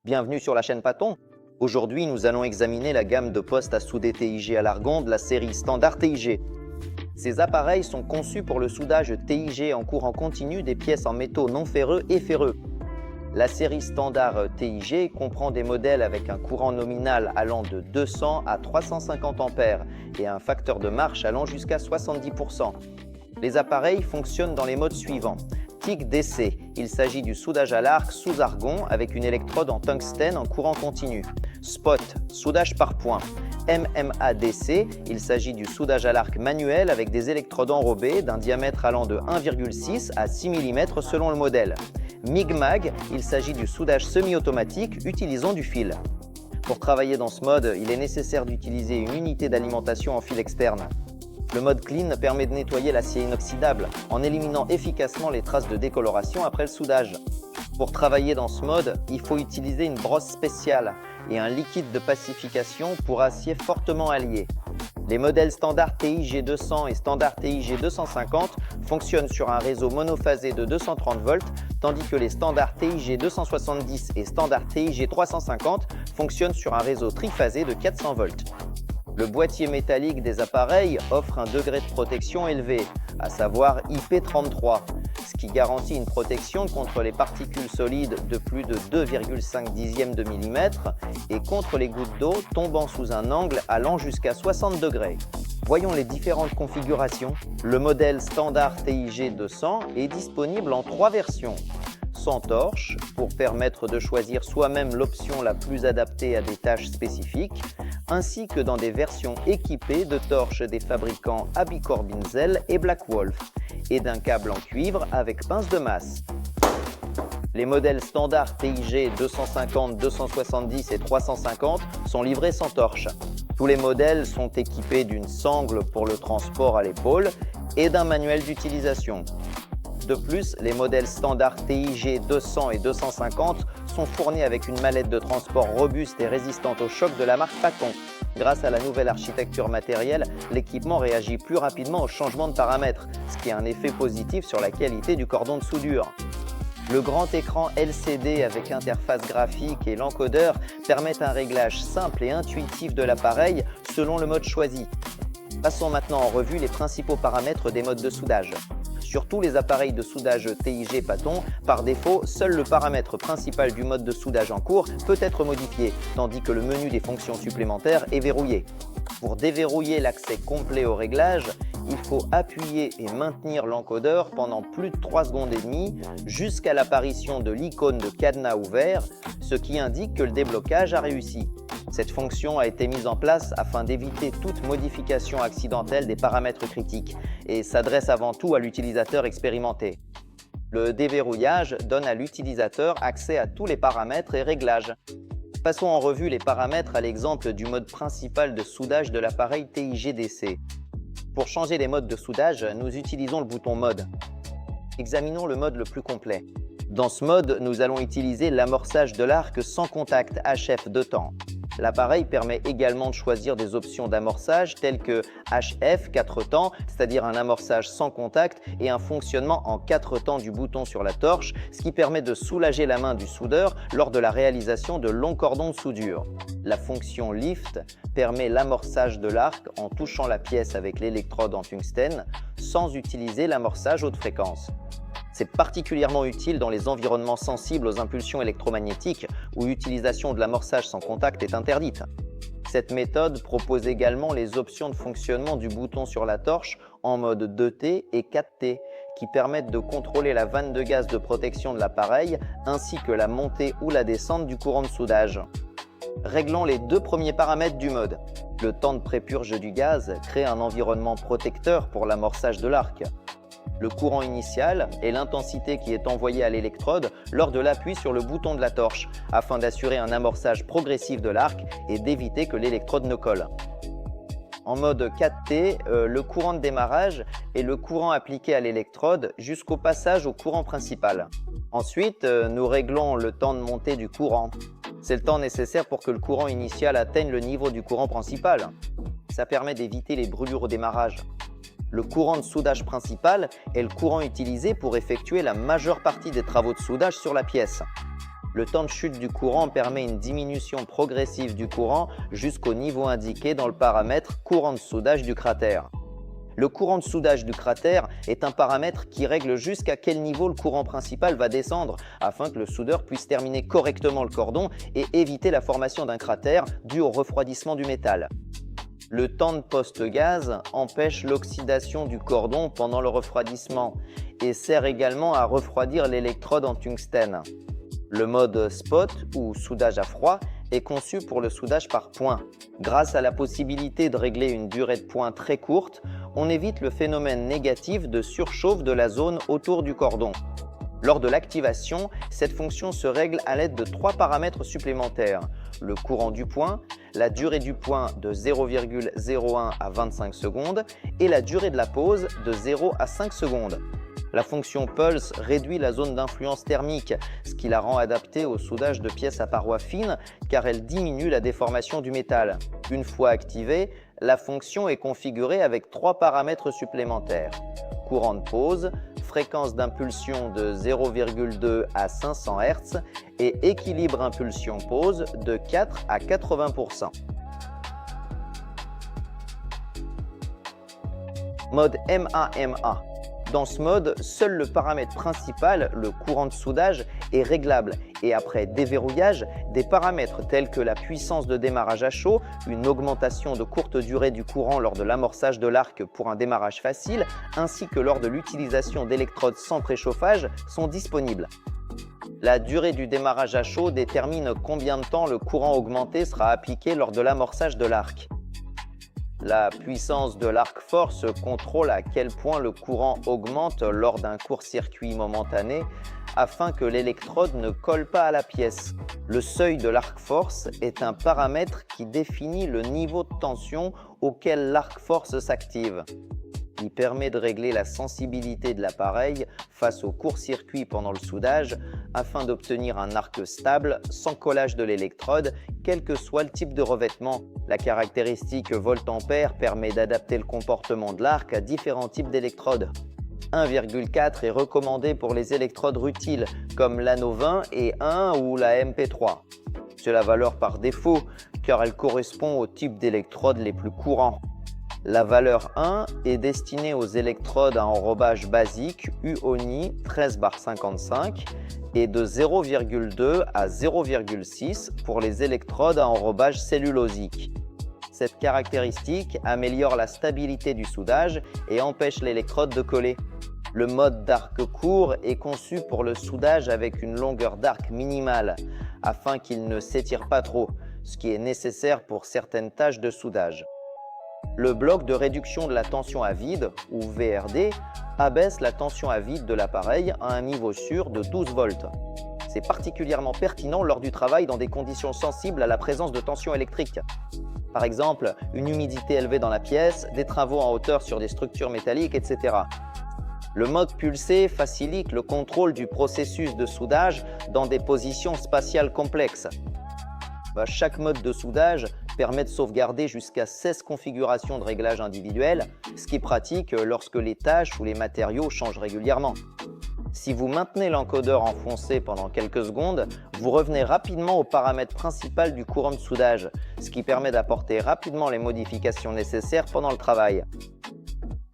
Bienvenue sur la chaîne Patton. Aujourd'hui, nous allons examiner la gamme de postes à souder TIG à l'argon de la série standard TIG. Ces appareils sont conçus pour le soudage TIG en courant continu des pièces en métaux non ferreux et ferreux. La série standard TIG comprend des modèles avec un courant nominal allant de 200 à 350 ampères et un facteur de marche allant jusqu'à 70%. Les appareils fonctionnent dans les modes suivants. TIG DC, il s'agit du soudage à l'arc sous argon avec une électrode en tungstène en courant continu. Spot, soudage par point. MMADC, il s'agit du soudage à l'arc manuel avec des électrodes enrobées d'un diamètre allant de 1,6 à 6 mm selon le modèle. MIG-MAG, il s'agit du soudage semi-automatique utilisant du fil. Pour travailler dans ce mode, il est nécessaire d'utiliser une unité d'alimentation en fil externe. Le mode Clean permet de nettoyer l'acier inoxydable en éliminant efficacement les traces de décoloration après le soudage. Pour travailler dans ce mode, il faut utiliser une brosse spéciale et un liquide de pacification pour acier fortement allié. Les modèles standard TIG 200 et standard TIG 250 fonctionnent sur un réseau monophasé de 230 volts, tandis que les standards TIG 270 et standard TIG 350 fonctionnent sur un réseau triphasé de 400 volts. Le boîtier métallique des appareils offre un degré de protection élevé, à savoir IP33, ce qui garantit une protection contre les particules solides de plus de 2,5 dixièmes de millimètre et contre les gouttes d'eau tombant sous un angle allant jusqu'à 60 degrés. Voyons les différentes configurations. Le modèle standard TIG 200 est disponible en 3 versions. Sans torche, pour permettre de choisir soi-même l'option la plus adaptée à des tâches spécifiques, ainsi que dans des versions équipées de torches des fabricants Abicor Binzel et Blackwolf, et d'un câble en cuivre avec pince de masse. Les modèles standard TIG 250, 270 et 350 sont livrés sans torche. Tous les modèles sont équipés d'une sangle pour le transport à l'épaule et d'un manuel d'utilisation. De plus, les modèles standard TIG 200 et 250 sont fournis avec une mallette de transport robuste et résistante au choc de la marque Patton. Grâce à la nouvelle architecture matérielle, l'équipement réagit plus rapidement au changement de paramètres, ce qui a un effet positif sur la qualité du cordon de soudure. Le grand écran LCD avec interface graphique et l'encodeur permettent un réglage simple et intuitif de l'appareil selon le mode choisi. Passons maintenant en revue les principaux paramètres des modes de soudage. Sur tous les appareils de soudage TIG Patton, par défaut, seul le paramètre principal du mode de soudage en cours peut être modifié, tandis que le menu des fonctions supplémentaires est verrouillé. Pour déverrouiller l'accès complet au réglage, il faut appuyer et maintenir l'encodeur pendant plus de 3 secondes et demie jusqu'à l'apparition de l'icône de cadenas ouvert, ce qui indique que le déblocage a réussi. Cette fonction a été mise en place afin d'éviter toute modification accidentelle des paramètres critiques et s'adresse avant tout à l'utilisateur expérimenté. Le déverrouillage donne à l'utilisateur accès à tous les paramètres et réglages. Passons en revue les paramètres à l'exemple du mode principal de soudage de l'appareil TIG DC. Pour changer les modes de soudage, nous utilisons le bouton Mode. Examinons le mode le plus complet. Dans ce mode, nous allons utiliser l'amorçage de l'arc sans contact HF 2 temps. L'appareil permet également de choisir des options d'amorçage telles que HF 4 temps, c'est-à-dire un amorçage sans contact et un fonctionnement en 4 temps du bouton sur la torche, ce qui permet de soulager la main du soudeur lors de la réalisation de longs cordons de soudure. La fonction Lift permet l'amorçage de l'arc en touchant la pièce avec l'électrode en tungstène sans utiliser l'amorçage haute fréquence. C'est particulièrement utile dans les environnements sensibles aux impulsions électromagnétiques où l'utilisation de l'amorçage sans contact est interdite. Cette méthode propose également les options de fonctionnement du bouton sur la torche en mode 2T et 4T qui permettent de contrôler la vanne de gaz de protection de l'appareil ainsi que la montée ou la descente du courant de soudage. Réglons les 2 premiers paramètres du mode. Le temps de prépurge du gaz crée un environnement protecteur pour l'amorçage de l'arc. Le courant initial est l'intensité qui est envoyée à l'électrode lors de l'appui sur le bouton de la torche afin d'assurer un amorçage progressif de l'arc et d'éviter que l'électrode ne colle. En mode 4T, le courant de démarrage est le courant appliqué à l'électrode jusqu'au passage au courant principal. Ensuite, nous réglons le temps de montée du courant. C'est le temps nécessaire pour que le courant initial atteigne le niveau du courant principal. Ça permet d'éviter les brûlures au démarrage. Le courant de soudage principal est le courant utilisé pour effectuer la majeure partie des travaux de soudage sur la pièce. Le temps de chute du courant permet une diminution progressive du courant jusqu'au niveau indiqué dans le paramètre courant de soudage du cratère. Le courant de soudage du cratère est un paramètre qui règle jusqu'à quel niveau le courant principal va descendre afin que le soudeur puisse terminer correctement le cordon et éviter la formation d'un cratère dû au refroidissement du métal. Le temps de post-gaz empêche l'oxydation du cordon pendant le refroidissement et sert également à refroidir l'électrode en tungstène. Le mode spot ou soudage à froid est conçu pour le soudage par points. Grâce à la possibilité de régler une durée de pointe très courte, on évite le phénomène négatif de surchauffe de la zone autour du cordon. Lors de l'activation, cette fonction se règle à l'aide de 3 paramètres supplémentaires: le courant du point, la durée du point de 0,01 à 25 secondes et la durée de la pause de 0 à 5 secondes. La fonction Pulse réduit la zone d'influence thermique, ce qui la rend adaptée au soudage de pièces à parois fines car elle diminue la déformation du métal. Une fois activée, la fonction est configurée avec 3 paramètres supplémentaires: courant de pause, fréquence d'impulsion de 0,2 à 500 Hz et équilibre impulsion-pause de 4 à 80%. Mode MAMA. Dans ce mode, seul le paramètre principal, le courant de soudage, est réglable et après déverrouillage, des paramètres tels que la puissance de démarrage à chaud, une augmentation de courte durée du courant lors de l'amorçage de l'arc pour un démarrage facile, ainsi que lors de l'utilisation d'électrodes sans préchauffage sont disponibles. La durée du démarrage à chaud détermine combien de temps le courant augmenté sera appliqué lors de l'amorçage de l'arc. La puissance de l'arc force contrôle à quel point le courant augmente lors d'un court-circuit momentané afin que l'électrode ne colle pas à la pièce. Le seuil de l'arc force est un paramètre qui définit le niveau de tension auquel l'arc force s'active. Il permet de régler la sensibilité de l'appareil face au court-circuit pendant le soudage afin d'obtenir un arc stable sans collage de l'électrode, quel que soit le type de revêtement. La caractéristique volt-ampère permet d'adapter le comportement de l'arc à différents types d'électrodes. 1,4 est recommandé pour les électrodes rutiles comme l'anneau 20 et 1 ou la MP3. C'est la valeur par défaut car elle correspond au type d'électrodes les plus courants. La valeur 1 est destinée aux électrodes à enrobage basique UONI 13/55 et de 0,2 à 0,6 pour les électrodes à enrobage cellulosique. Cette caractéristique améliore la stabilité du soudage et empêche l'électrode de coller. Le mode d'arc court est conçu pour le soudage avec une longueur d'arc minimale afin qu'il ne s'étire pas trop, ce qui est nécessaire pour certaines tâches de soudage. Le bloc de réduction de la tension à vide, ou VRD, abaisse la tension à vide de l'appareil à un niveau sûr de 12 volts. C'est particulièrement pertinent lors du travail dans des conditions sensibles à la présence de tension électrique. Par exemple, une humidité élevée dans la pièce, des travaux en hauteur sur des structures métalliques, etc. Le mode pulsé facilite le contrôle du processus de soudage dans des positions spatiales complexes. Chaque mode de soudage permet de sauvegarder jusqu'à 16 configurations de réglage individuelles, ce qui est pratique lorsque les tâches ou les matériaux changent régulièrement. Si vous maintenez l'encodeur enfoncé pendant quelques secondes, vous revenez rapidement au paramètre principal du courant de soudage, ce qui permet d'apporter rapidement les modifications nécessaires pendant le travail.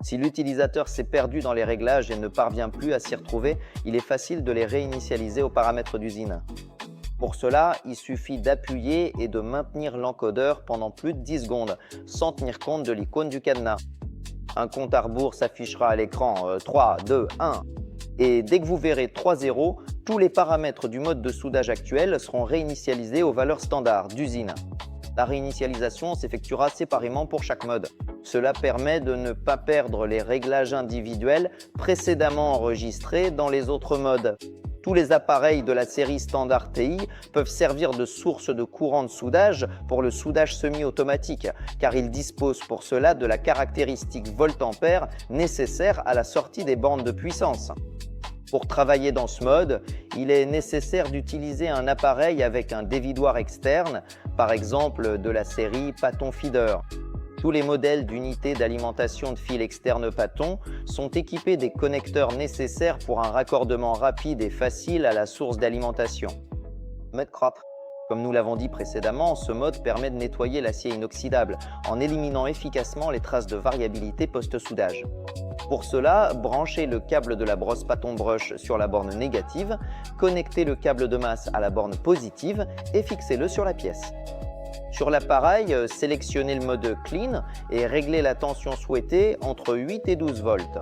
Si l'utilisateur s'est perdu dans les réglages et ne parvient plus à s'y retrouver, il est facile de les réinitialiser aux paramètres d'usine. Pour cela, il suffit d'appuyer et de maintenir l'encodeur pendant plus de 10 secondes, sans tenir compte de l'icône du cadenas. Un compte à rebours s'affichera à l'écran 3, 2, 1. Et dès que vous verrez 3 zéros, tous les paramètres du mode de soudage actuel seront réinitialisés aux valeurs standards d'usine. La réinitialisation s'effectuera séparément pour chaque mode. Cela permet de ne pas perdre les réglages individuels précédemment enregistrés dans les autres modes. Tous les appareils de la série Standard TI peuvent servir de source de courant de soudage pour le soudage semi-automatique, car ils disposent pour cela de la caractéristique volt-ampère nécessaire à la sortie des bornes de puissance. Pour travailler dans ce mode, il est nécessaire d'utiliser un appareil avec un dévidoir externe, par exemple de la série Paton Feeder. Tous les modèles d'unités d'alimentation de fil externe Paton sont équipés des connecteurs nécessaires pour un raccordement rapide et facile à la source d'alimentation. Met krap. Comme nous l'avons dit précédemment, ce mode permet de nettoyer l'acier inoxydable en éliminant efficacement les traces de variabilité post-soudage. Pour cela, branchez le câble de la brosse Paton Brush sur la borne négative, connectez le câble de masse à la borne positive et fixez-le sur la pièce. Sur l'appareil, sélectionnez le mode Clean et réglez la tension souhaitée entre 8 et 12 volts.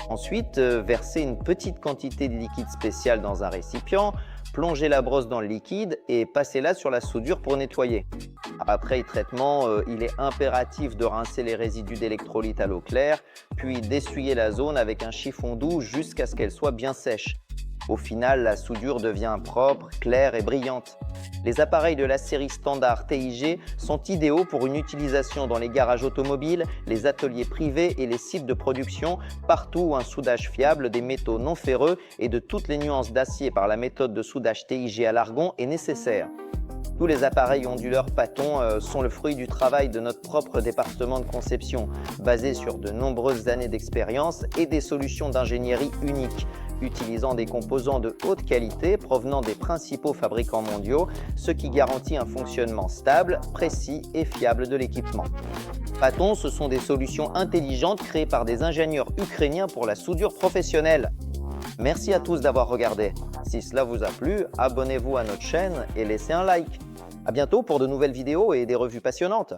Ensuite, versez une petite quantité de liquide spécial dans un récipient, plongez la brosse dans le liquide et passez-la sur la soudure pour nettoyer. Après traitement, il est impératif de rincer les résidus d'électrolyte à l'eau claire, puis d'essuyer la zone avec un chiffon doux jusqu'à ce qu'elle soit bien sèche. Au final, la soudure devient propre, claire et brillante. Les appareils de la série standard TIG sont idéaux pour une utilisation dans les garages automobiles, les ateliers privés et les sites de production, partout où un soudage fiable des métaux non ferreux et de toutes les nuances d'acier par la méthode de soudage TIG à l'argon est nécessaire. Tous les appareils onduleurs Paton sont le fruit du travail de notre propre département de conception, basé sur de nombreuses années d'expérience et des solutions d'ingénierie uniques, utilisant des composants de haute qualité provenant des principaux fabricants mondiaux, ce qui garantit un fonctionnement stable, précis et fiable de l'équipement. Paton, ce sont des solutions intelligentes créées par des ingénieurs ukrainiens pour la soudure professionnelle. Merci à tous d'avoir regardé. Si cela vous a plu, abonnez-vous à notre chaîne et laissez un like. À bientôt pour de nouvelles vidéos et des revues passionnantes.